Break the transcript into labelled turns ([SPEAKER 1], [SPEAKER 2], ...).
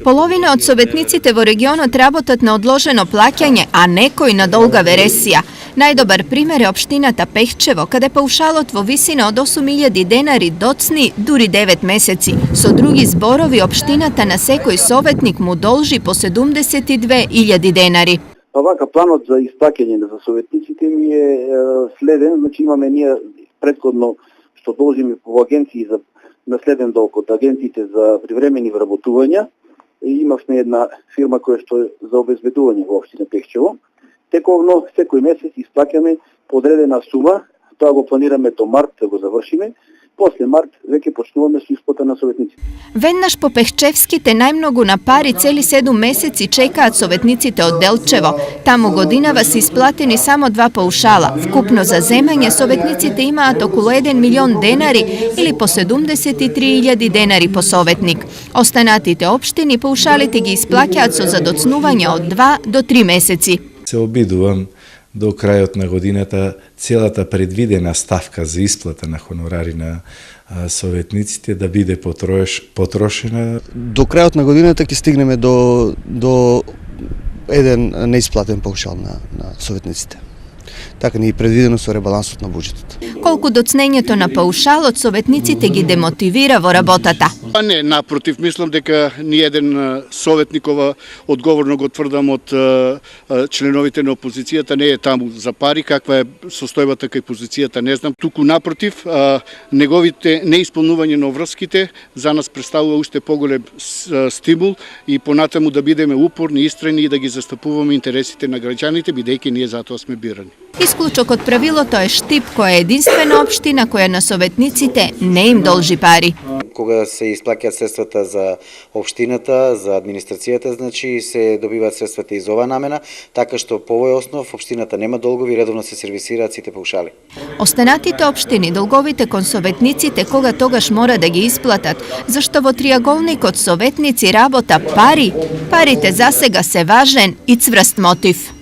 [SPEAKER 1] Половина од советниците во регионот работат на одложено плаќање, а некои на долга вересија. Најдобар пример е општината Пехчево, каде паушалот во висина од 8.000 денари доцни дури 9 месеци. Со други зборови, општината на секој советник му должи по 72.000 денари.
[SPEAKER 2] Па вака, планот за исплаќање за советниците ми е следен, значи имаме ние претходно што должиме по агенции за наследен долг од агенциите за привремени вработувања. Имавме една фирма која што е за обезбедување во општина Пехчево. Тековно секој месец исплаќаме подредена сума, тоа го планираме до март да го завршиме. После март веќе почнуваме со исплата на советниците.
[SPEAKER 1] Веднаш по Пехчевските најмногу на пари цели 7 месеци чекаат советниците од Делчево. Таму годинава се исплатени само 2 паушала. Вкупно за земање советниците имаат околу 1 милион денари или по 73.000 денари по советник. Останатите општини паушалите ги исплаќаат со задоцнување од 2 до 3 месеци.
[SPEAKER 3] Се обидувам до крајот на годината целата предвидена ставка за исплата на хонорари на советниците да биде потрошена.
[SPEAKER 4] До крајот на годината ќе стигнеме до еден неисплатен паушал на советниците. Така ни е предвидено со ребалансот на буџетот.
[SPEAKER 1] Колку доцнењето на паушалот советниците ги демотивира во работата?
[SPEAKER 5] Не, напротив, мислам дека ни еден советник, ова одговорно го тврдам од членовите на опозицијата, не е таму за пари, каква е состојбата кај позицијата, не знам. Туку напротив, неговите неисполнување на врските за нас представува уште поголем стимул и понатаму да бидеме упорни, истрени и да ги застапуваме интересите на граѓаните, бидејќи ние затоа сме бирани.
[SPEAKER 1] Исклучок од правилото е Штип, која е единствена општина која на советниците не им должи пари.
[SPEAKER 6] Кога се исплаќаат средствата за општината, за администрацијата, значи се добиваат средствата из оваа намена, така што по овој основ општината нема долгови, редовно се сервисираат сите паушали.
[SPEAKER 1] Останатите општини долговите кон советниците кога тогаш мора да ги исплатат, зашто во триаголникот советници работа пари, парите засега се важен и цврст мотив.